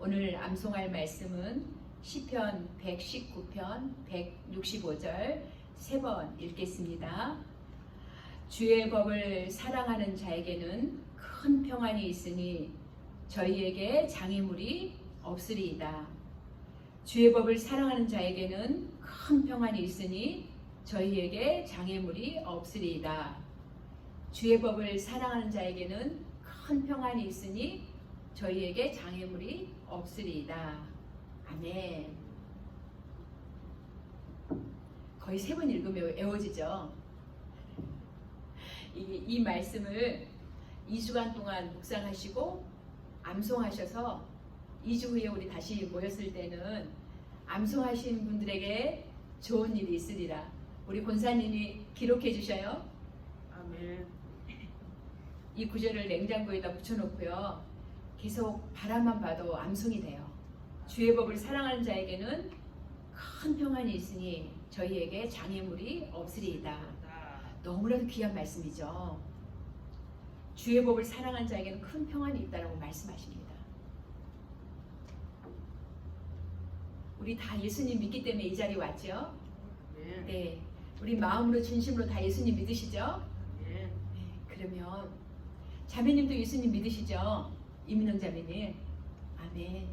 오늘 암송할 말씀은 시편 119편 165절 3번 읽겠습니다. 주의 법을 사랑하는 자에게는 큰 평안이 있으니 저희에게 장애물이 없으리이다. 주의 법을 사랑하는 자에게는 큰 평안이 있으니 저희에게 장애물이 없으리이다. 주의 법을 사랑하는 자에게는 큰 평안이 있으니 저희에게 장애물이 없으리이다. 아멘. 거의 3번 읽으면 외워지죠. 이 말씀을 2주간 동안 묵상하시고 암송하셔서 2주 후에 우리 다시 모였을 때는 암송하신 분들에게 좋은 일이 있으리라. 우리 권사님이 기록해 주셔요. 아멘. 이 구절을 냉장고에다 붙여놓고요. 계속 바라만 봐도 암송이 돼요. 주의 법을 사랑하는 자에게는 큰 평안이 있으니 저희에게 장애물이 없으리이다. 너무나도 귀한 말씀이죠. 주의 법을 사랑하는 자에게는 큰 평안이 있다라고 말씀하십니다. 우리 다 예수님 믿기 때문에 이 자리에 왔죠? 네. 우리 마음으로 진심으로 다 예수님 믿으시죠? 네. 그러면 자매님도 예수님 믿으시죠? 이민영 자매님. 아멘.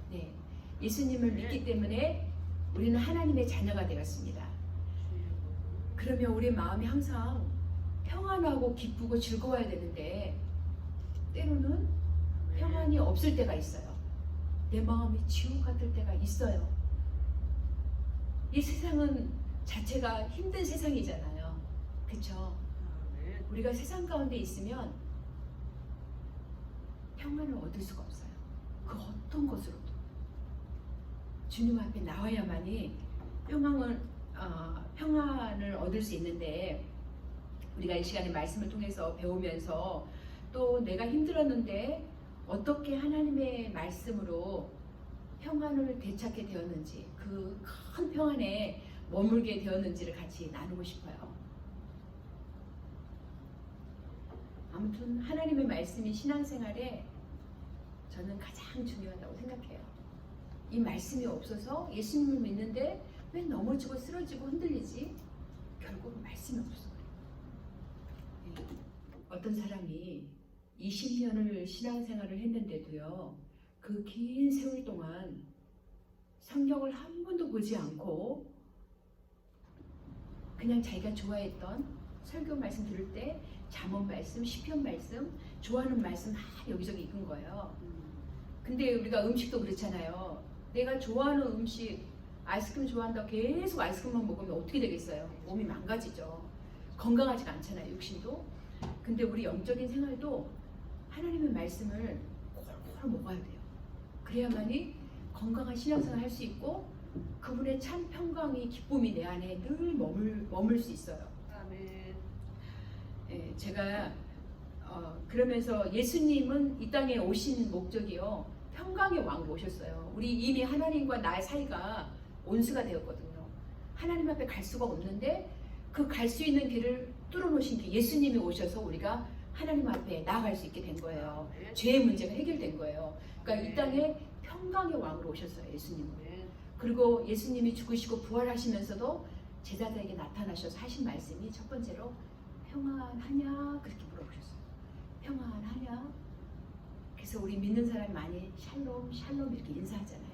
네. 예수님을 믿기 때문에 우리는 하나님의 자녀가 되었습니다. 그러면 우리 마음이 항상 평안하고 기쁘고 즐거워야 되는데 때로는 평안이 없을 때가 있어요. 내 마음이 지옥 같을 때가 있어요. 이 세상은 자체가 힘든 세상이잖아요. 그쵸? 우리가 세상 가운데 있으면 평안을 얻을 수가 없어요. 그 어떤 것으로도 주님 앞에 나와야만이 평안을 얻을 수 있는데, 우리가 이 시간에 말씀을 통해서 배우면서 또 내가 힘들었는데 어떻게 하나님의 말씀으로 평안을 되찾게 되었는지, 그 큰 평안에 머물게 되었는지를 같이 나누고 싶어요. 아무튼 하나님의 말씀이 신앙생활에 저는 가장 중요하다고 생각해요. 이 말씀이 없어서 예수님을 믿는데 왜 넘어지고 쓰러지고 흔들리지? 결국은 말씀이 없어서 그래요. 어떤 사람이 20년을 신앙생활을 했는데도요, 그 긴 세월 동안 성경을 한 번도 보지 않고 그냥 자기가 좋아했던 설교 말씀 들을 때 잠언 말씀, 시편 말씀, 좋아하는 말씀 다 여기저기 읽은 거예요. 근데 우리가 음식도 그렇잖아요. 내가 좋아하는 음식, 아이스크림 좋아한다고 계속 아이스크림만 먹으면 어떻게 되겠어요? 몸이 망가지죠. 건강하지가 않잖아요, 육신도. 근데 우리 영적인 생활도 하나님의 말씀을 골고루 먹어야 돼요. 그래야만이 건강한 신앙생활 할 수 있고 그분의 참 평강이, 기쁨이 내 안에 늘 머물 수 있어요. 아멘. 예, 제가 그러면서 예수님은 이 땅에 오신 목적이요, 평강의 왕으로 오셨어요. 우리 이미 하나님과 나의 사이가 온수가 되었거든요. 하나님 앞에 갈 수가 없는데 그 갈 수 있는 길을 뚫어놓으신 게 예수님이 오셔서 우리가 하나님 앞에 나아갈 수 있게 된 거예요. 죄의 문제가 해결된 거예요. 그러니까 이 땅에 평강의 왕으로 오셨어요, 예수님은. 그리고 예수님이 죽으시고 부활하시면서도 제자들에게 나타나셔서 하신 말씀이 첫 번째로 평안하냐? 그렇게 물어보셨어요. 평안하냐? 그래서 우리 믿는 사람이 많이 샬롬 샬롬 이렇게 인사하잖아요.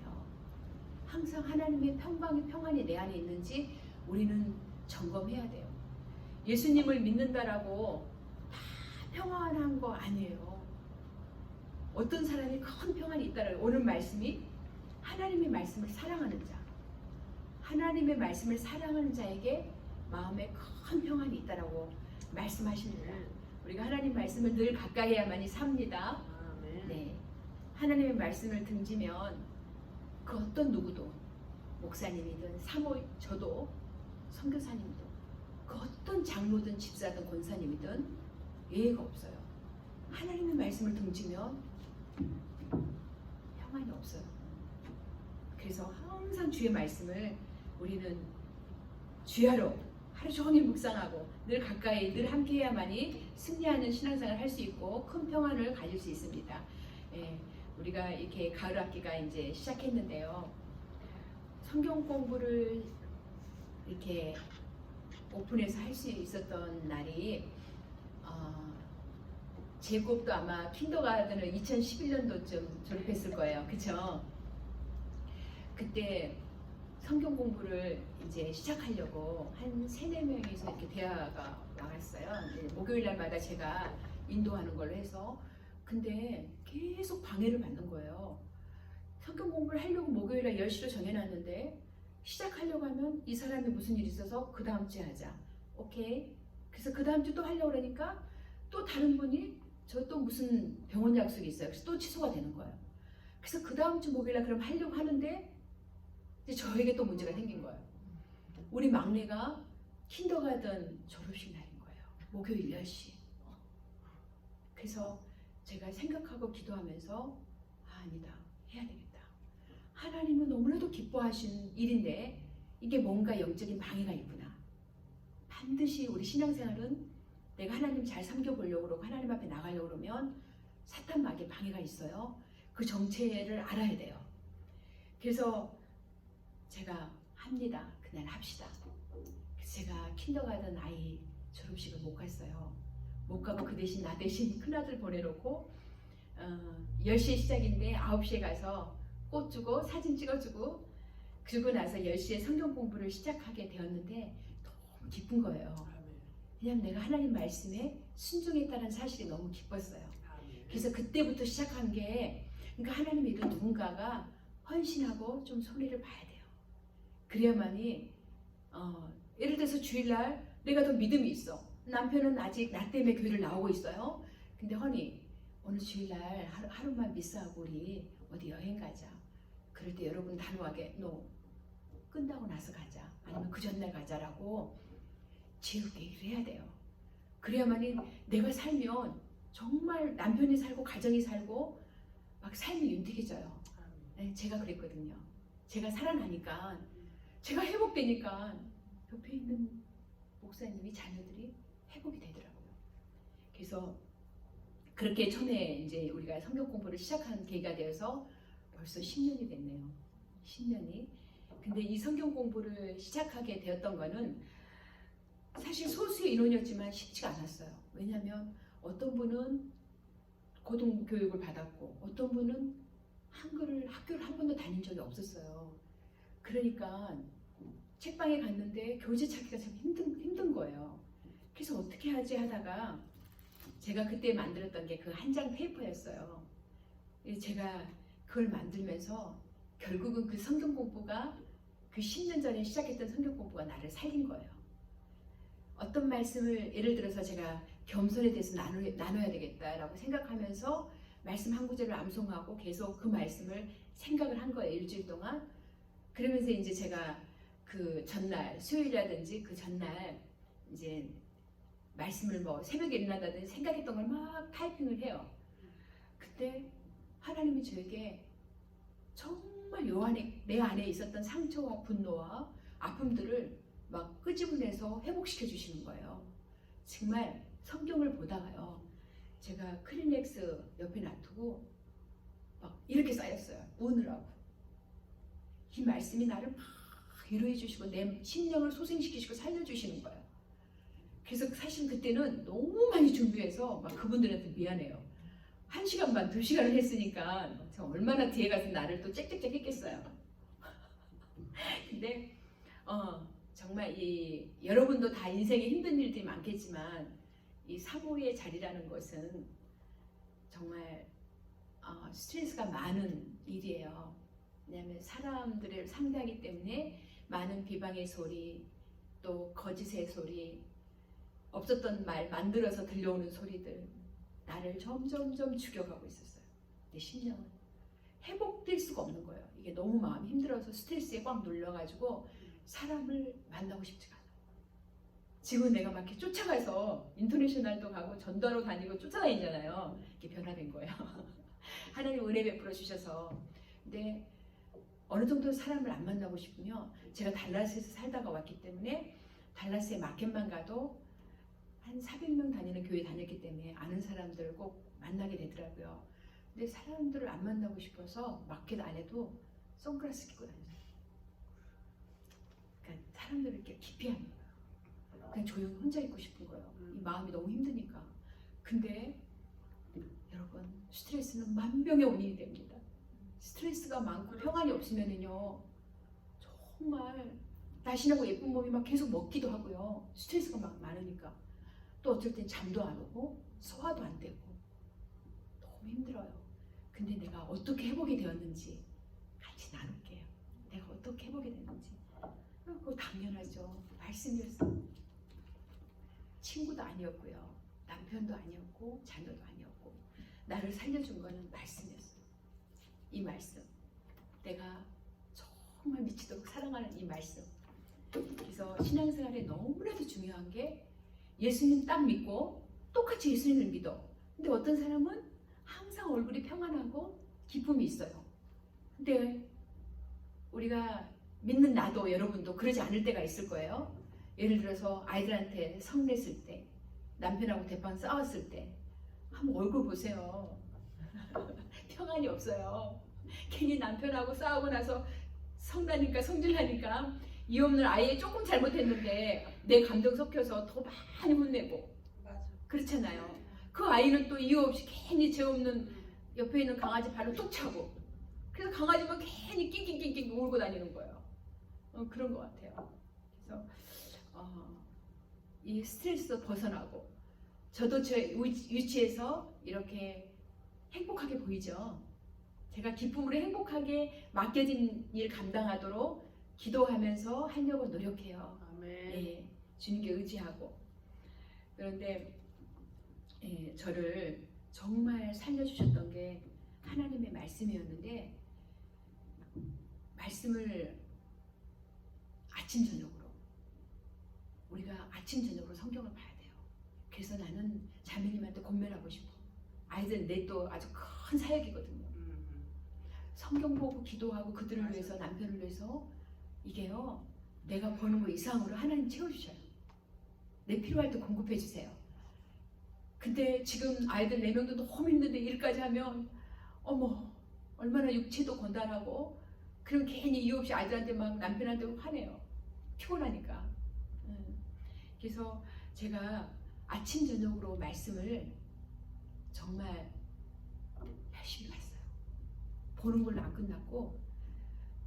항상 하나님의 평안이 내 안에 있는지 우리는 점검해야 돼요. 예수님을 믿는다라고 다 평안한 거 아니에요. 어떤 사람이 큰 평안이 있다라고. 오늘 말씀이 하나님의 말씀을 사랑하는 자, 하나님의 말씀을 사랑하는 자에게 마음에 큰 평안이 있다라고 말씀하십니다. 우리가 하나님 말씀을 늘 가까이 해야만이 삽니다. 네, 하나님의 말씀을 등지면 그 어떤 누구도, 목사님이든 사모, 저도 선교사님도, 그 어떤 장로든 집사든 권사님이든 예외가 없어요. 하나님의 말씀을 등지면 평안이 없어요. 그래서 항상 주의 말씀을 우리는 주야로 하루 종일 묵상하고 늘 가까이 늘 함께해야만이 승리하는 신앙생활을 할 수 있고 큰 평안을 가질 수 있습니다. 예, 우리가 이렇게 가을 학기가 이제 시작했는데요. 성경 공부를 이렇게 오픈해서 할 수 있었던 날이 제곱도 아마 킨더가든을 2011년도쯤 졸업했을 거예요. 그쵸? 그때 성경 공부를 이제 시작하려고 한 3-4명이서 이렇게 대화가 와갔어요. 목요일 날마다 제가 인도하는 걸로 해서. 근데 계속 방해를 받는 거예요. 성경 공부를 하려고 목요일에 10시로 정해놨는데 시작하려고 하면 이 사람이 무슨 일이 있어서 그 다음 주에 하자. 오케이. 그래서 그 다음 주 또 하려고 그러니까 또 다른 분이 저 또 무슨 병원 약속이 있어요. 그래서 또 취소가 되는 거예요. 그래서 그 다음 주 목요일에 그럼 하려고 하는데 이제 저에게 또 문제가 생긴 거예요. 우리 막내가 킨더가든 졸업식 날인 거예요. 목요일 10시. 그래서 제가 생각하고 기도하면서 아니다. 해야 되겠다. 하나님은 너무나도 기뻐하신 일인데 이게 뭔가 영적인 방해가 있구나. 반드시 우리 신앙생활은 내가 하나님 잘 섬겨보려고 그러고 하나님 앞에 나가려고 그러면 사탄 마귀의 방해가 있어요. 그 정체를 알아야 돼요. 그래서 제가 합니다. 그날 합시다. 그래서 제가 킨더가든 아이 졸업식을 못 갔어요. 못 가고 그 대신 나 대신 큰아들 보내놓고 10시에 시작인데 9시에 가서 꽃 주고 사진 찍어주고 그러고 나서 10시에 성경 공부를 시작하게 되었는데 너무 기쁜 거예요. 왜냐하면 내가 하나님 말씀에 순종했다는 사실이 너무 기뻤어요. 그래서 그때부터 시작한 게 그러니까 하나님 이런 누군가가 헌신하고 좀 손해를 봐야 돼요. 그래야만이 예를 들어서 주일날 내가 더 믿음이 있어. 남편은 아직 나 때문에 교회를 나오고 있어요. 근데 허니 오늘 주일날 하루만 미스하고 우리 어디 여행 가자. 그럴 때 여러분 단호하게 너 끝나고 나서 가자. 아니면 그 전날 가자라고 지우게 일을 해야 돼요. 그래야만이 내가 살면 정말 남편이 살고 가정이 살고 막 삶이 윤택해져요. 네, 제가 그랬거든요. 제가 살아나니까 제가 회복되니까 옆에 있는 목사님이 자녀들이 회복이 되더라고요. 그래서 그렇게 처음에 이제 우리가 성경 공부를 시작한 계기가 되어서 벌써 10년이 됐네요. 10년이. 근데 이 성경 공부를 시작하게 되었던 거는 사실 소수의 인원이었지만 쉽지가 않았어요. 왜냐하면 어떤 분은 고등교육을 받았고 어떤 분은 한글을 학교를 한 번도 다닌 적이 없었어요. 그러니까 책방에 갔는데 교재 찾기가 참 힘든 거예요. 그래서 어떻게 하지 하다가 제가 그때 만들었던 게 그 한 장 페이퍼였어요. 제가 그걸 만들면서 결국은 그 성경 공부가 그 10년 전에 시작했던 성경 공부가 나를 살린 거예요. 어떤 말씀을 예를 들어서 제가 겸손에 대해서 나눠야 되겠다라고 생각하면서 말씀 한 구절을 암송하고 계속 그 말씀을 생각을 한 거예요. 일주일 동안. 그러면서 이제 제가 그 전날 수요일이라든지 그 전날 이제 말씀을 뭐 새벽에 일어나다든지 생각했던 걸 막 타이핑을 해요. 그때 하나님이 저에게 정말 내 안에 있었던 상처와 분노와 아픔들을 막 끄집어내서 회복시켜 주시는 거예요. 정말 성경을 보다가요. 제가 클리넥스 옆에 놔두고 막 이렇게 쌓였어요. 우느라고. 이 말씀이 나를 막 위로해 주시고 내 심령을 소생시키시고 살려주시는 거예요. 그래서 사실 그때는 너무 많이 준비해서 막 그분들한테 미안해요. 1시간 반, 2시간을 했으니까 얼마나 뒤에 가서 나를 또 짹짹짹 했겠어요. 근데 정말 여러분도 다 인생에 힘든 일들이 많겠지만 이 사모의 자리라는 것은 정말 스트레스가 많은 일이에요. 왜냐하면 사람들을 상대하기 때문에 많은 비방의 소리, 또 거짓의 소리, 없었던 말 만들어서 들려오는 소리들 나를 점점점 죽여가고 있었어요. 내 심령은 회복될 수가 없는 거예요. 이게 너무 마음이 힘들어서 스트레스에 꽉 눌려가지고 사람을 만나고 싶지가 않아요. 지금 내가 막 이렇게 쫓아가서 인터내셔널도 가고 전도하러 다니고 쫓아다니잖아요. 이렇게 변화된 거예요. 하나님 은혜 베풀어 주셔서. 근데 어느 정도 사람을 안 만나고 싶으면 제가 달라스에서 살다가 왔기 때문에 달라스의 마켓만 가도 한 400명 다니는 교회 다녔기 때문에 아는 사람들 꼭 만나게 되더라고요. 근데 사람들을 안 만나고 싶어서 마켓 안에도 선글라스 끼고 다녔어요. 그러니까 사람들을 이렇게 기피하는 거예요. 그냥 조용히 혼자 있고 싶은 거예요. 이 마음이 너무 힘드니까. 근데 여러분, 스트레스는 만병의 원인이 됩니다. 스트레스가 많고 평안이 없으면은요, 정말 날씬하고 예쁜 몸이 막 계속 먹기도 하고요. 스트레스가 막 많으니까. 또 어쩔 땐 잠도 안 오고 소화도 안 되고 너무 힘들어요. 근데 내가 어떻게 회복이 되었는지 같이 나눌게요. 내가 어떻게 회복이 됐는지. 그거 당연하죠. 말씀이었어요. 친구도 아니었고요. 남편도 아니었고 자녀도 아니었고 나를 살려준 거는 말씀이었어요. 이 말씀. 내가 정말 미치도록 사랑하는 이 말씀. 그래서 신앙생활에 너무나도 중요한 게 예수님 딱 믿고 똑같이 예수님을 믿어. 근데 어떤 사람은 항상 얼굴이 평안하고 기쁨이 있어요. 근데 우리가 믿는 나도 여러분도 그러지 않을 때가 있을 거예요. 예를 들어서 아이들한테 성냈을 때, 남편하고 대판 싸웠을 때 한번 얼굴 보세요. 평안이 없어요. 괜히 남편하고 싸우고 나서 성나니까 성질나니까 이 없는 아이 조금 잘못했는데 내 감정 섞여서 더 많이 혼내고 맞아. 그렇잖아요. 그 아이는 또 이유 없이 괜히 죄 없는 옆에 있는 강아지 발로 뚝 차고 그래서 강아지만 괜히 낑낑낑낑 울고 다니는 거예요. 그런 것 같아요. 그래서 이 스트레스도 벗어나고 저도 제 위치에서 이렇게 행복하게 보이죠. 제가 기쁨으로 행복하게 맡겨진 일 감당하도록 기도하면서 하려고 노력해요. 아멘. 예, 주님께 의지하고. 그런데 저를 정말 살려주셨던 게 하나님의 말씀이었는데 말씀을 아침 저녁으로 우리가 아침 저녁으로 성경을 봐야 돼요. 그래서 나는 자매님한테 권면하고 싶어. 아이들 내 또 아주 큰 사역이거든요. 성경 보고 기도하고 그들을 위해서 남편을 위해서 이게요 내가 버는 거 이상으로 하나님 채워주셔요. 내 필요할 때 공급해 주세요. 근데 지금 아이들 4명도 너무 힘든데 일까지 하면 어머 얼마나 육체도 건달하고 그럼 괜히 이유 없이 아이들한테 막 남편한테 화내요. 피곤하니까. 그래서 제가 아침 저녁으로 말씀을 정말 열심히 봤어요. 보는 걸로 안 끝났고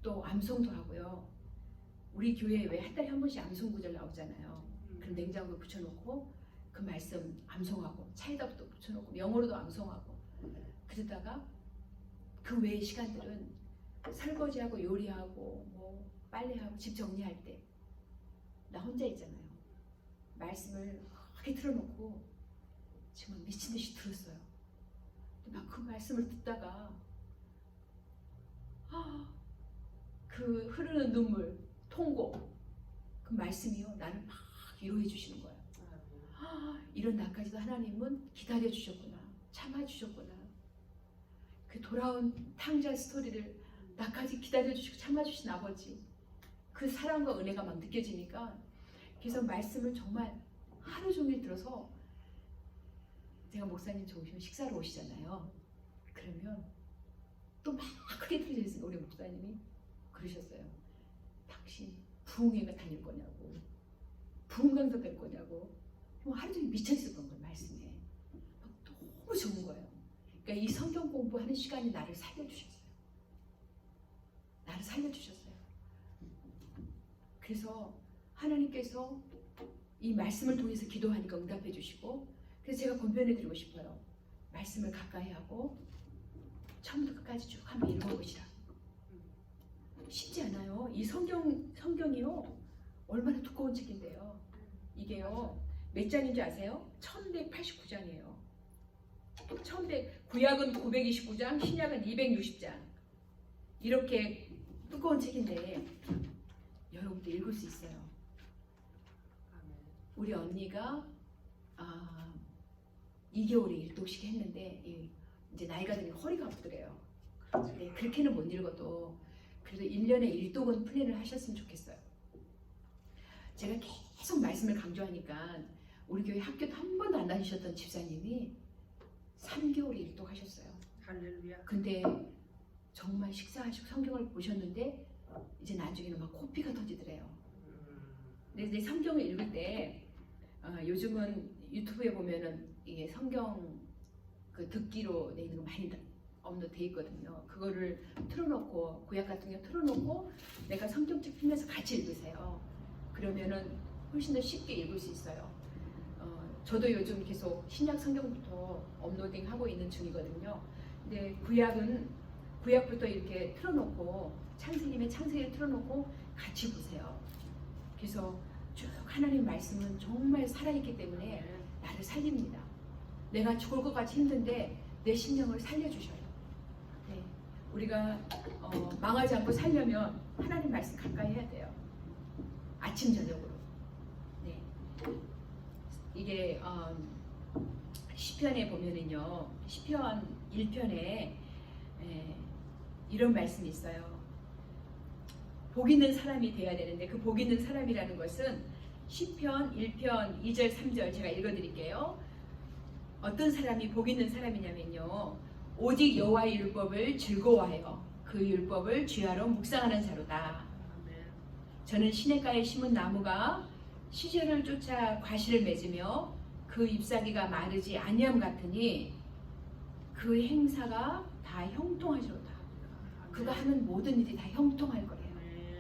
또 암송도 하고요. 우리 교회에 왜 한 달에 한 번씩 암송 구절 나오잖아요. 그럼 냉장고에 붙여놓고 그 말씀 암송하고 차에다 또 붙여놓고 영어로도 암송하고 그러다가 그 외의 시간들은 설거지하고 요리하고 뭐 빨래하고 집 정리할 때 나 혼자 있잖아요. 말씀을 크게 틀어놓고 정말 미친 듯이 들었어요. 막 그 말씀을 듣다가 그 흐르는 눈물, 통고 그 말씀이요 나를 막 위로해 주시는 거예요. 이런 나까지도 하나님은 기다려 주셨구나, 참아 주셨구나. 그 돌아온 탕자 스토리를 나까지 기다려 주시고 참아 주신 아버지, 그 사랑과 은혜가 막 느껴지니까 그래서 말씀을 정말 하루 종일 들어서 제가 목사님 좋으시면 식사로 오시잖아요. 그러면 또 막 크게 틀려있어요. 우리 목사님이 그러셨어요. 당신 부흥회가 다닐 거냐고, 부흥 강사 될 거냐고. 하루 종일 미쳐 있었던 거예요. 말씀에 너무 좋은 거예요. 그러니까 이 성경 공부하는 시간이 나를 살려주셨어요. 나를 살려주셨어요. 그래서 하나님께서 이 말씀을 통해서 기도하니까 응답해 주시고, 그래서 제가 권변해 드리고 싶어요. 말씀을 가까이 하고 처음부터 끝까지 쭉 한번 읽어보시라. 쉽지 않아요. 이 성경이요 얼마나 두꺼운 책인데요. 이게요 몇 장인지 아세요? 1189장이에요. 구약은 929장, 신약은 260장. 이렇게 두꺼운 책인데 여러분도 읽을 수 있어요. 우리 언니가 2개월에 일독씩 했는데 이제 나이가 드니까 허리가 아프더래요. 네, 그렇게는 못 읽어도 그래도 1년에 일독은 플랜을 하셨으면 좋겠어요. 제가 계속 말씀을 강조하니까 우리 교회 학교도 한 번도 안 다니셨던 집사님이 3개월에 일독하셨어요. 할렐루야. 근데 정말 식사하시고 성경을 보셨는데 이제 나중에는 막 코피가 터지더래요. 근데 이제 성경을 읽을 때 요즘은 유튜브에 보면은 이게 성경 그 듣기로 돼 있는 거 많이 업로드돼 있거든요. 그거를 틀어놓고 구약 같은 거 틀어놓고 내가 성경책 펴면서 같이 읽으세요. 그러면은 훨씬 더 쉽게 읽을 수 있어요. 저도 요즘 계속 신약 성경부터 업로딩하고 있는 중이거든요. 근데 구약부터 이렇게 틀어놓고 창세기면 창세기를 틀어놓고 같이 보세요. 그래서 쭉 하나님 말씀은 정말 살아있기 때문에 나를 살립니다. 내가 죽을 것 같이 힘든데 내 심령을 살려주셔요. 네. 우리가 망하지 않고 살려면 하나님 말씀 가까이 해야 돼요. 아침 저녁으로. 네. 이게 시편에 보면은요, 시편 1편에 이런 말씀이 있어요. 복 있는 사람이 돼야 되는데 그 복 있는 사람이라는 것은 시편 1편 2절 3절 제가 읽어드릴게요. 어떤 사람이 복 있는 사람이냐면요, 오직 여호와의 율법을 즐거워하여 그 율법을 주야로 묵상하는 자로다. 저는 시냇가에 심은 나무가 시절을 쫓아 과실을 맺으며 그 잎사귀가 마르지 아니함 같으니 그 행사가 다 형통하시로다. 그가 하는 모든 일이 다 형통할 거예요.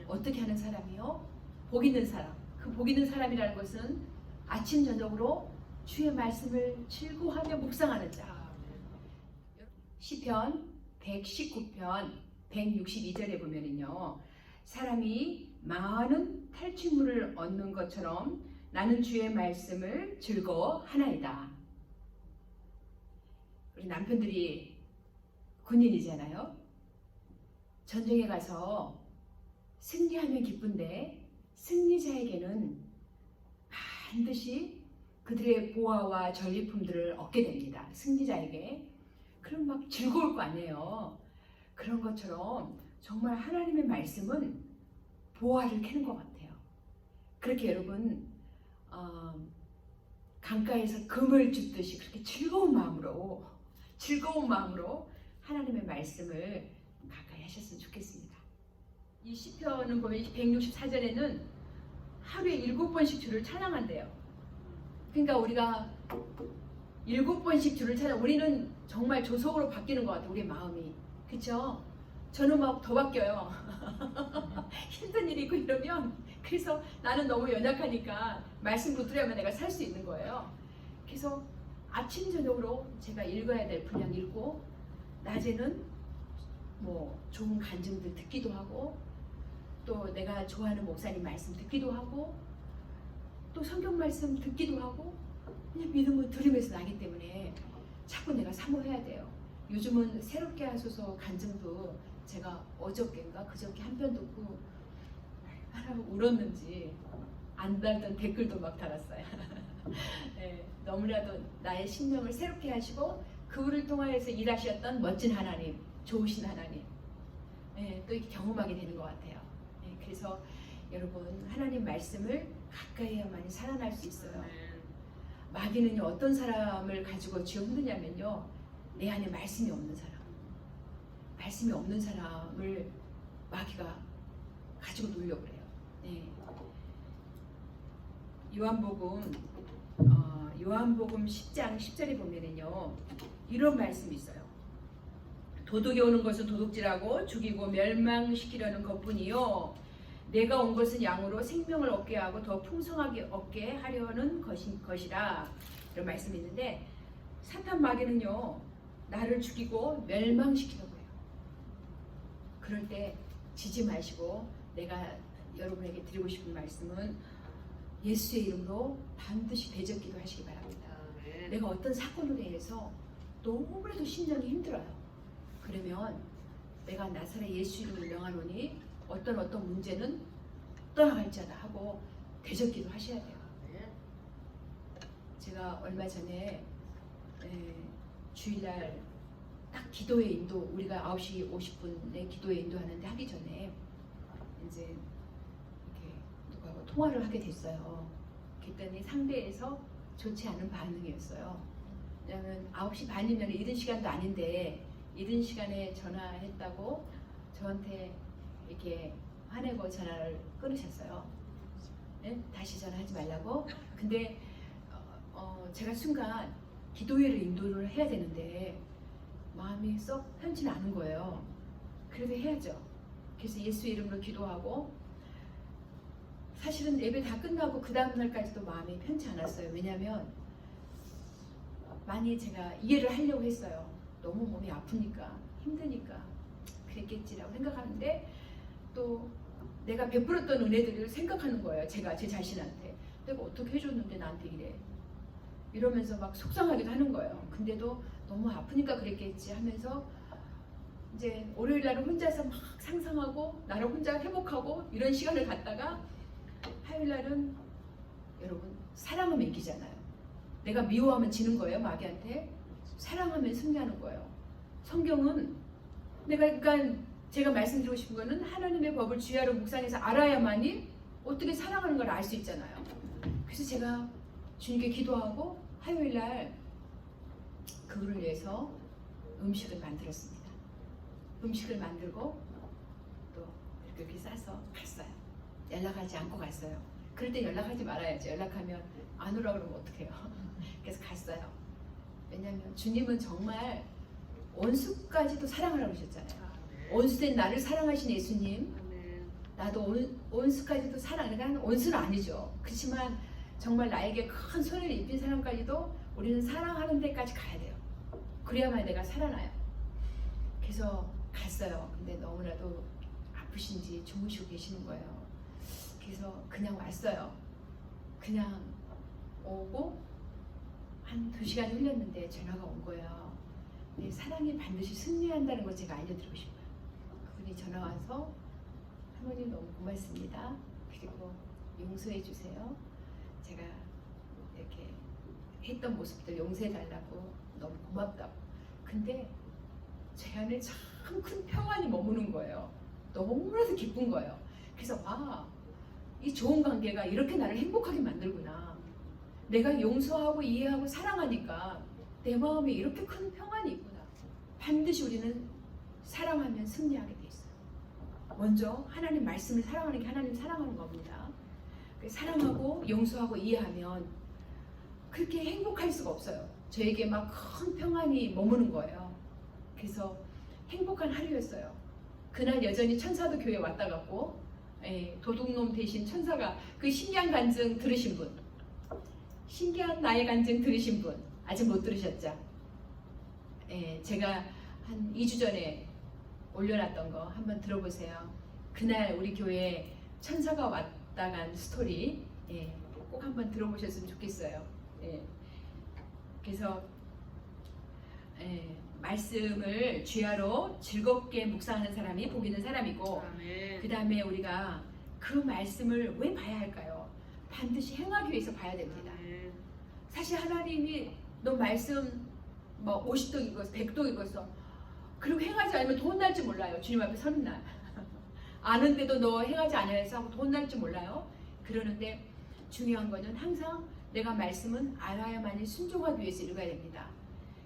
어떻게 하는 사람이요? 복 있는 사람. 그 복 있는 사람이라는 것은 아침 저녁으로 주의 말씀을 즐거워하며 묵상하는 자. 시편 119편 162절에 보면은요, 사람이 많은 탈취물을 얻는 것처럼 나는 주의 말씀을 즐거워하나이다. 우리 남편들이 군인이잖아요. 전쟁에 가서 승리하면 기쁜데 승리자에게는 반드시 그들의 보화와 전리품들을 얻게 됩니다. 승리자에게. 그럼 막 즐거울 거 아니에요. 그런 것처럼 정말 하나님의 말씀은 보화를 캐는 것 같아요. 그렇게 여러분 강가에서 금을 줍듯이 그렇게 즐거운 마음으로 하나님의 말씀을 가까이 하셨으면 좋겠습니다. 이 시편은 보면 164절에는 하루에 7번씩 주를 찬양한대요. 그러니까 우리가 7번씩 주를 찬양, 우리는 정말 조속으로 바뀌는 것 같아요. 우리 마음이. 그렇죠? 저는 막 더 바뀌어요. 힘든 일이 있고 이러면, 그래서 나는 너무 연약하니까 말씀 붙들려면 내가 살 수 있는 거예요. 그래서 아침 저녁으로 제가 읽어야 될 분량 읽고, 낮에는 뭐 좋은 간증들 듣기도 하고, 또 내가 좋아하는 목사님 말씀 듣기도 하고, 또 성경 말씀 듣기도 하고, 그냥 믿음을 들으면서 나기 때문에 자꾸 내가 사모해야 돼요. 요즘은 새롭게 하소서 간증도 제가 어저께인가 그저께 한 편 듣고 얼마나 울었는지 안 달던 댓글도 막 달았어요. 네, 너무나도 나의 심령을 새롭게 하시고 그분을 통하여서 일하셨던 멋진 하나님, 좋으신 하나님, 네, 또 이렇게 경험하게 되는 것 같아요. 네, 그래서 여러분 하나님 말씀을 가까이 해야만 살아날 수 있어요. 마귀는요, 어떤 사람을 가지고 쥐어 흔드냐면요, 내 안에 말씀이 없는 사람, 말씀이 없는 사람을 마귀가 가지고 놀려고 그래요. 네. 요한복음 10장 10절에 보면은요, 이런 말씀이 있어요. 도둑이 오는 것은 도둑질하고 죽이고 멸망시키려는 것뿐이요, 내가 온 것은 양으로 생명을 얻게 하고 더 풍성하게 얻게 하려는 것이라. 이런 말씀이 있는데, 사탄 마귀는요, 나를 죽이고 멸망시키려고 해요. 그럴 때 지지 마시고, 내가 여러분에게 드리고 싶은 말씀은 예수의 이름으로 반드시 대적기도 하시기 바랍니다. 내가 어떤 사건으로 인해서 너무나도 심장이 힘들어요. 그러면 내가 나사렛 예수 이름을 명하노니 어떤 문제는 떠나갈지어다 하고 대적기도 하셔야 돼요. 제가 얼마 전에 주일날 딱 기도회 인도, 우리가 9시 50분에 기도회 인도하는데 하기 전에 이제 이렇게 누구하고 통화를 하게 됐어요. 그랬더니 상대에서 좋지 않은 반응이었어요. 왜냐하면 9시 반이면 이른 시간도 아닌데 이른 시간에 전화했다고 저한테 이렇게 화내고 전화를 끊으셨어요. 네? 다시 전화하지 말라고. 근데 제가 순간 기도회를 인도를 해야 되는데 마음이 썩 편치 않은 거예요. 그래도 해야죠. 그래서 예수 이름으로 기도하고, 사실은 예배 다 끝나고 그 다음날까지도 마음이 편치 않았어요. 왜냐하면 많이 제가 이해를 하려고 했어요. 너무 몸이 아프니까 힘드니까 그랬겠지라고 생각하는데, 또 내가 베풀었던 은혜들을 생각하는 거예요. 제가 제 자신한테 내가 어떻게 해줬는데 나한테 이래, 이러면서 막 속상하기도 하는 거예요. 근데도 너무 아프니까 그랬겠지 하면서 이제 월요일 날은 혼자서 막 상상하고 나를 혼자 회복하고 이런 시간을 갖다가, 화요일 날은 여러분 사랑하면 이기잖아요. 내가 미워하면 지는 거예요. 마귀한테. 사랑하면 승리하는 거예요. 성경은 그러니까 제가 말씀드리고 싶은 거는 하나님의 법을 주야로 묵상해서 알아야만이 어떻게 사랑하는 걸 알 수 있잖아요. 그래서 제가 주님께 기도하고 화요일 날 그분을 위해서 음식을 만들었습니다. 음식을 만들고 또 이렇게 싸서 갔어요. 연락하지 않고 갔어요. 그럴 때 연락하지 말아야죠. 연락하면 안 오라고 그러면 어떡해요. 그래서 갔어요. 왜냐하면 주님은 정말 원수까지도 사랑하라고 하셨잖아요. 원수된 나를 사랑하신 예수님, 나도 원수까지도 사랑, 그러니까 원수는 아니죠. 그렇지만 정말 나에게 큰 손해를 입힌 사람까지도 우리는 사랑하는 데까지 가야 돼요. 그래야만 내가 살아나요. 그래서 갔어요. 근데 너무나도 아프신지 주무시고 계시는 거예요. 그래서 그냥 왔어요. 그냥 오고 한 2시간이 흘렸는데 전화가 온 거예요. 내 사랑이 반드시 승리한다는 걸 제가 알려드리고 싶어요. 그분이 전화 와서 할머니 너무 고맙습니다. 그리고 용서해 주세요. 제가 이렇게 했던 모습들 용서해 달라고 너무 고맙다고. 근데 제 안에 참 큰 평안이 머무는 거예요. 너무나도 기쁜 거예요. 그래서 이 좋은 관계가 이렇게 나를 행복하게 만들구나. 내가 용서하고 이해하고 사랑하니까 내 마음에 이렇게 큰 평안이 있구나. 반드시 우리는 사랑하면 승리하게 돼 있어요. 먼저 하나님 말씀을 사랑하는 게 하나님 사랑하는 겁니다. 사랑하고 용서하고 이해하면 그렇게 행복할 수가 없어요. 저에게 막 큰 평안이 머무는 거예요. 그래서 행복한 하루였어요. 그날 여전히 천사도 교회 왔다 갔고, 도둑놈 대신 천사가, 그 신기한 간증 들으신 분, 신기한 나의 간증 들으신 분 아직 못 들으셨죠? 제가 한 2주 전에 올려놨던 거 한번 들어보세요. 그날 우리 교회에 천사가 왔다 간 스토리, 꼭 한번 들어보셨으면 좋겠어요. 그래서 말씀을 주야로 즐겁게 묵상하는 사람이 복 있는 사람이고, 그 다음에 우리가 그 말씀을 왜 봐야 할까요? 반드시 행하기 위해서 봐야 됩니다. 사실 하나님이 너 말씀 50도 읽었어, 100도 읽었어, 그리고 행하지 않으면 돈 날지 몰라요. 주님 앞에 서는 날. 아는데도 너 행하지 않아서 하고 돈 날지 몰라요. 그러는데 중요한 거는 항상 내가 말씀은 알아야만이 순종하기 위해서 읽어야 됩니다.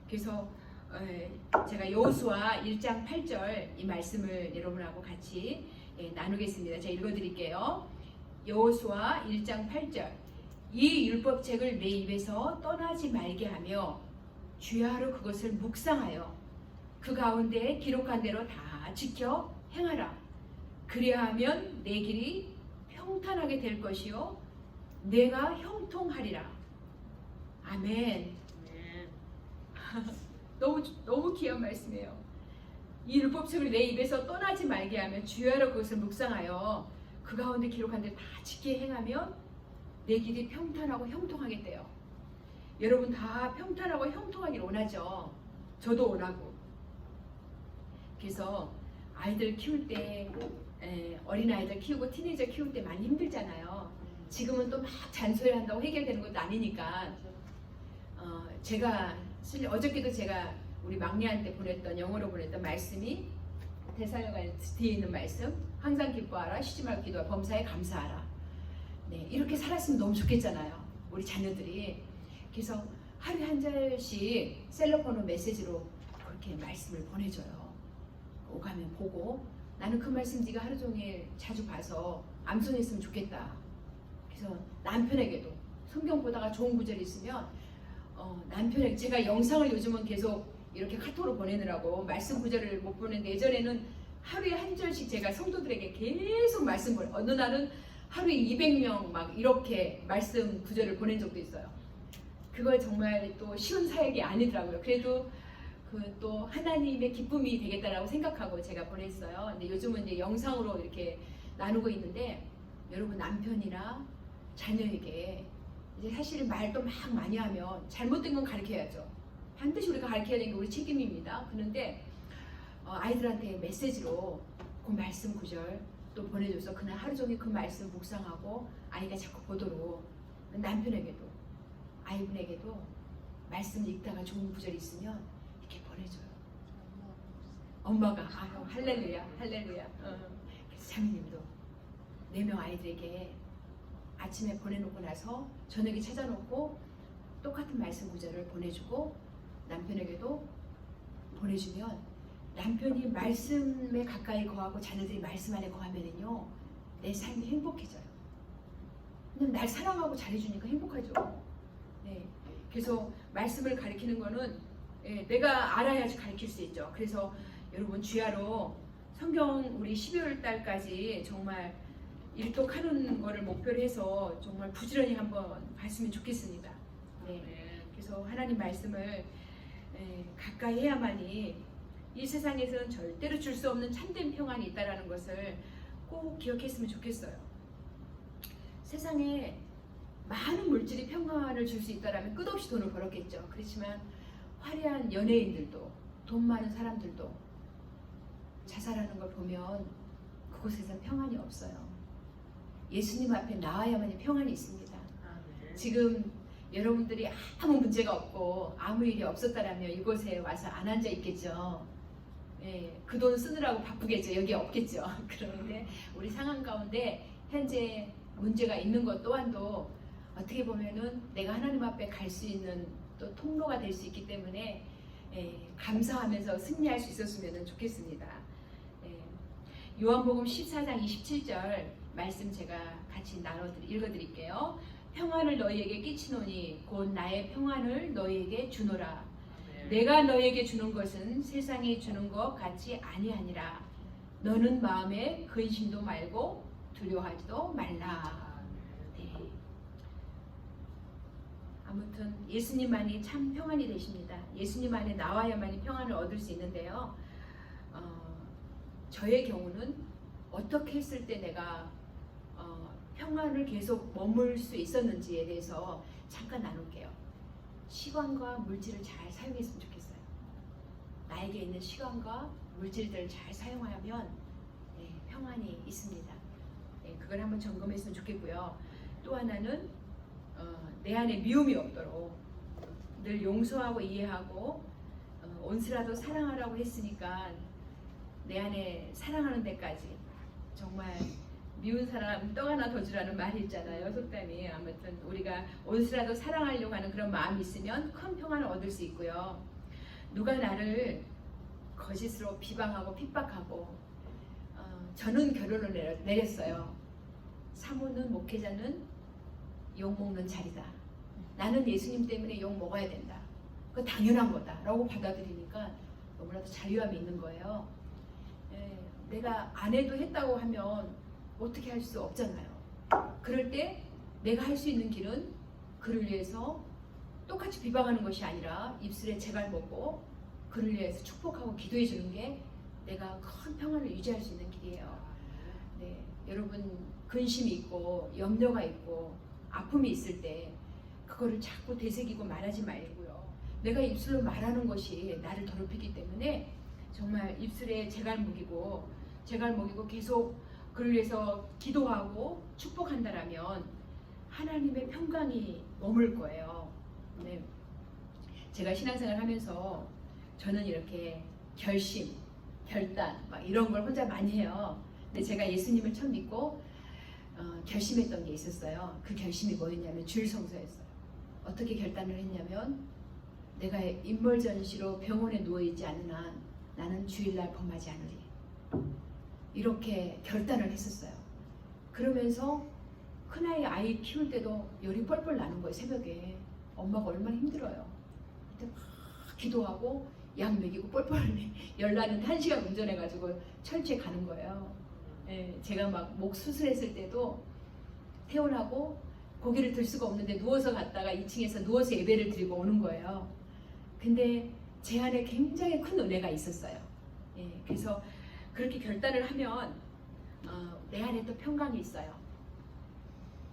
그래서 제가 여호수아 1장 8절 이 말씀을 여러분하고 같이 나누겠습니다. 제가 읽어드릴게요. 여호수아 1장 8절. 이 율법책을 내 입에서 떠나지 말게 하며 주야로 그것을 묵상하여 그 가운데 기록한 대로 다 지켜 행하라. 그리하면 내 길이 평탄하게 될 것이요 내가 형통하리라. 아멘. 너무 귀한 말씀이에요. 이 율법책을 내 입에서 떠나지 말게 하면 주야로 그것을 묵상하여 그 가운데 기록한 대로 다 지켜 행하면 내 길이 평탄하고 형통하게 돼요. 여러분 다 평탄하고 형통하기를 원하죠. 저도 원하고. 그래서 아이들 키울 때, 어린아이들 키우고 티네이저 키울 때 많이 힘들잖아요. 지금은 또 막 잔소리 한다고 해결되는 것도 아니니까, 제가 어저께도 제가 우리 막내한테 보냈던, 영어로 보냈던 말씀이 데살로니가 뒤에 있는 말씀, 항상 기뻐하라, 쉬지 말고 기도하라, 범사에 감사하라. 이렇게 살았으면 너무 좋겠잖아요, 우리 자녀들이. 그래서 하루에 한 절씩 셀로폰으로 메시지로 이렇게 말씀을 보내줘요. 오가면 보고 나는 그 말씀 네가 하루 종일 자주 봐서 암송했으면 좋겠다. 그래서 남편에게도 성경 보다가 좋은 구절이 있으면 남편에게 제가 영상을 요즘은 계속 이렇게 카톡으로 보내느라고 말씀 구절을 못 보내는데 예전에는 하루에 한 절씩 제가 성도들에게 계속 말씀 보내. 어느 날은 하루에 200명 막 이렇게 말씀 구절을 보낸 적도 있어요. 그거 정말 또 쉬운 사역이 아니더라고요. 그래도 그 또 하나님의 기쁨이 되겠다라고 생각하고 제가 보냈어요. 근데 요즘은 이제 영상으로 이렇게 나누고 있는데 여러분 남편이나 자녀에게 이제 사실 말도 막 많이 하면 잘못된 건 가르쳐야죠. 반드시 우리가 가르쳐야 되는 게 우리 책임입니다. 그런데 아이들한테 메시지로 그 말씀 구절 또 보내줘서 그날 하루 종일 그 말씀 묵상하고 아이가 자꾸 보도록 남편에게도 아이분에게도 말씀 읽다가 좋은 구절이 있으면 이렇게 보내줘요. 엄마가 할렐루야 할렐루야. 그래서 장님도 4명 아이들에게 아침에 보내놓고 나서 저녁에 찾아놓고 똑같은 말씀 구절을 보내주고 남편에게도 보내주면 남편이 말씀에 가까이 거하고 자녀들이 말씀 안에 거하면은요 내 삶이 행복해져요. 그냥 날 사랑하고 잘해주니까 행복하죠. 네, 그래서 말씀을 가르치는 거는 내가 알아야지 가르칠 수 있죠. 그래서 여러분 주야로 성경 우리 12월 달까지 정말 일독하는 거를 목표로 해서 정말 부지런히 한번 봤으면 좋겠습니다. 네, 그래서 하나님 말씀을 가까이 해야만이 이 세상에서는 절대로 줄 수 없는 참된 평안이 있다는 것을 꼭 기억했으면 좋겠어요. 세상에 많은 물질이 평안을 줄 수 있다면 끝없이 돈을 벌었겠죠. 그렇지만 화려한 연예인들도 돈 많은 사람들도 자살하는 걸 보면 그곳에선 평안이 없어요. 예수님 앞에 나와야만이 평안이 있습니다. 지금 여러분들이 아무 문제가 없고 아무 일이 없었다라면 이곳에 와서 안 앉아 있겠죠. 그 돈 쓰느라고 바쁘겠죠. 여기 없겠죠. 그런데 우리 상황 가운데 현재 문제가 있는 것 또한도 어떻게 보면은 내가 하나님 앞에 갈 수 있는 또 통로가 될 수 있기 때문에 감사하면서 승리할 수 있었으면 좋겠습니다. 요한복음 14장 27절 말씀 제가 같이 읽어드릴게요. 평안을 너희에게 끼치노니 곧 나의 평안을 너희에게 주노라. 내가 너희에게 주는 것은 세상이 주는 것 같이 아니하니라. 너는 마음에 근심도 말고 두려워하지도 말라. 네. 아무튼 예수님만이 참 평안이 되십니다. 예수님 안에 나와야만이 평안을 얻을 수 있는데요. 저의 경우는 어떻게 했을 때 내가 평안을 계속 머물 수 있었는지에 대해서 잠깐 나눌게요. 시간과 물질을 잘 사용했으면 좋겠어요. 나에게 있는 시간과 물질들을 잘 사용하면 평안이 있습니다. 그걸 한번 점검했으면 좋겠고요. 또 하나는 내 안에 미움이 없도록 늘 용서하고 이해하고 온수라도 사랑하라고 했으니까 내 안에 사랑하는 데까지 정말 미운 사람 떡 하나 더 주라는 말이 있잖아요. 속담이. 아무튼 우리가 온수라도 사랑하려고 하는 그런 마음이 있으면 큰 평안을 얻을 수 있고요. 누가 나를 거짓으로 비방하고 핍박하고 저는 결론을 내렸어요. 사모는 목회자는 욕먹는 자리다. 나는 예수님 때문에 욕 먹어야 된다. 그거 당연한 거다 라고 받아들이니까 너무나도 자유함이 있는 거예요. 내가 안 해도 했다고 하면 어떻게 할 수 없잖아요. 그럴 때 내가 할 수 있는 길은 그를 위해서 똑같이 비방하는 것이 아니라 입술에 재갈 먹고 그를 위해서 축복하고 기도해 주는 게 내가 큰 평안을 유지할 수 있는 길이에요. 네, 여러분 근심이 있고 염려가 있고 아픔이 있을 때 그거를 자꾸 되새기고 말하지 말고요. 내가 입술로 말하는 것이 나를 더럽히기 때문에 정말 입술에 재갈 먹이고 계속 그를 위해서 기도하고 축복한다라면 하나님의 평강이 머물 거예요. 네. 제가 신앙생활 하면서 저는 이렇게 결심, 결단 막 이런 걸 혼자 많이 해요. 근데 제가 예수님을 처음 믿고 결심했던 게 있었어요. 그 결심이 뭐였냐면 주일 성수였어요. 어떻게 결단을 했냐면 내가 인몰전시로 병원에 누워있지 않는 한 나는 주일날 범하지 않으리. 이렇게 결단을 했었어요. 그러면서 큰아이 아이 키울 때도 열이 뻘뻘 나는 거예요. 새벽에. 엄마가 얼마나 힘들어요. 그때 막 기도하고 약 먹이고 뻘뻘 열 나는데 1시간 운전해가지고 철주에 가는 거예요. 예, 제가 막 목 수술했을 때도 퇴원하고 고개를 들 수가 없는데 누워서 갔다가 2층에서 누워서 예배를 드리고 오는 거예요. 근데 제 안에 굉장히 큰 은혜가 있었어요. 예, 그래서 그렇게 결단을 하면 내 안에 또 평강이 있어요.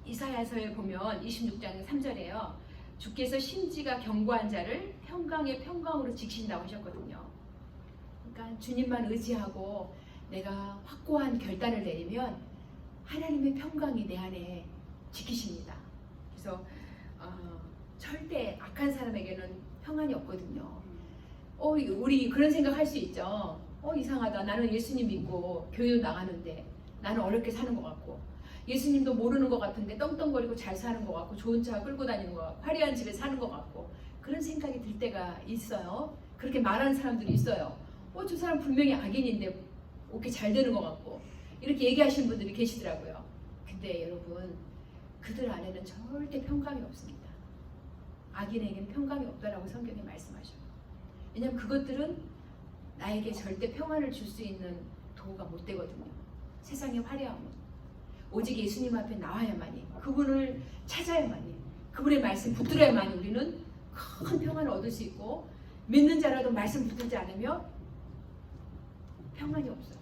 이사야서에 보면 26장 3절에요. 주께서 심지가 견고한 자를 평강의 평강으로 지키신다고 하셨거든요. 그러니까 주님만 의지하고 내가 확고한 결단을 내리면 하나님의 평강이 내 안에 지키십니다. 그래서 절대 악한 사람에게는 평안이 없거든요. 우리 그런 생각할 수 있죠. 이상하다. 나는 예수님 믿고 교회도 나가는데 나는 어렵게 사는 것 같고, 예수님도 모르는 것 같은데 떵떵거리고 잘 사는 것 같고, 좋은 차 끌고 다니는 것 같고, 화려한 집에 사는 것 같고, 그런 생각이 들 때가 있어요. 그렇게 말하는 사람들이 있어요. 저 사람 분명히 악인인데 어떻게 잘 되는 것 같고, 이렇게 얘기하시는 분들이 계시더라고요. 근데 여러분, 그들 안에는 절대 평강이 없습니다. 악인에게는 평강이 없다라고 성경에 말씀하셔요. 왜냐하면 그것들은 나에게 절대 평안을 줄 수 있는 도구가 못 되거든요. 세상의 화려함은 오직 예수님 앞에 나와야만이, 그분을 찾아야만이, 그분의 말씀 붙들어야만이 우리는 큰 평안을 얻을 수 있고, 믿는 자라도 말씀 붙들지 않으면 평안이 없어요.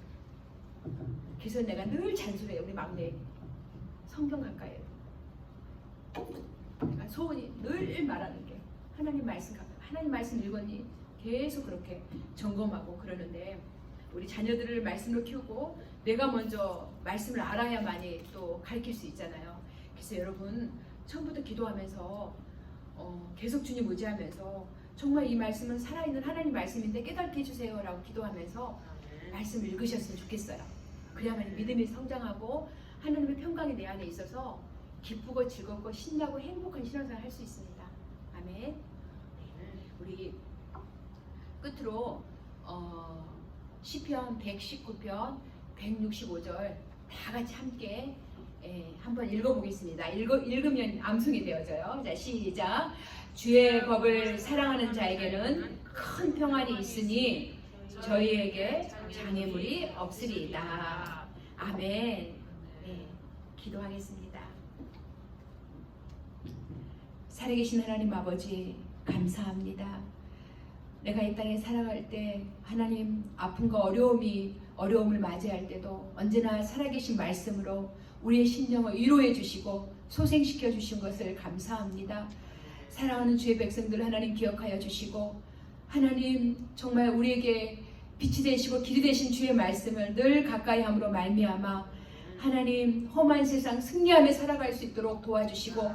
그래서 내가 늘 잔소리해요. 우리 막내 성경 가까이 해요. 내가 소원이 늘 말하는 게 하나님 말씀 가까이, 하나님 말씀 읽었니? 계속 그렇게 점검하고 그러는데, 우리 자녀들을 말씀으로 키우고 내가 먼저 말씀을 알아야만이 또 가르칠 수 있잖아요. 그래서 여러분, 처음부터 기도하면서 계속 주님 의지하면서 정말 이 말씀은 살아있는 하나님 말씀인데 깨닫게 해주세요 라고 기도하면서 말씀을 읽으셨으면 좋겠어요. 그래야만 믿음이 성장하고 하나님의 평강이 내 안에 있어서 기쁘고 즐겁고 신나고 행복한 신앙생활을 할 수 있습니다. 아멘. 우리 끝으로 시편 119편 165절 다 같이 함께 한번 읽어보겠습니다. 읽으면 암송이 되어져요. 자, 시작. 주의 법을 사랑하는 자에게는 큰 평안이 있으니 저희에게 장애물이 없으리이다. 아멘. 기도하겠습니다. 살아계신 하나님 아버지, 감사합니다. 내가 이 땅에 살아갈 때 하나님, 아픔과 어려움을 맞이할 때도 언제나 살아계신 말씀으로 우리의 심령을 위로해 주시고 소생시켜 주신 것을 감사합니다. 사랑하는 주의 백성들 하나님 기억하여 주시고, 하나님 정말 우리에게 빛이 되시고 길이 되신 주의 말씀을 늘 가까이 함으로 말미암아 하나님 험한 세상 승리하며 살아갈 수 있도록 도와주시고,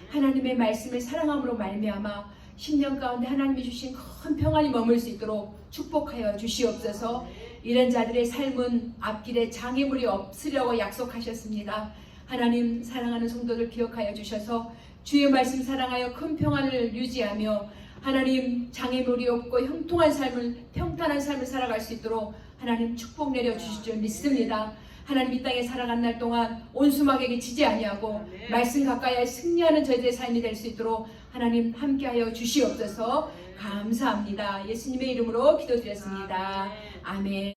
하나님의 말씀을 사랑함으로 말미암아 심령 가운데 하나님이 주신 큰 평안이 머물 수 있도록 축복하여 주시옵소서. 이런 자들의 삶은 앞길에 장애물이 없으려고 약속하셨습니다. 하나님, 사랑하는 성도들 기억하여 주셔서 주의 말씀 사랑하여 큰 평안을 유지하며 하나님 장애물이 없고 형통한 삶을, 평탄한 삶을 살아갈 수 있도록 하나님 축복 내려 주실 줄 믿습니다. 하나님 이 땅에 살아간 날 동안 온수막에게 지지 아니하고 말씀 가까이 승리하는 저희들의 삶이 될 수 있도록 하나님 함께하여 주시옵소서. 감사합니다. 예수님의 이름으로 기도드렸습니다. 아멘.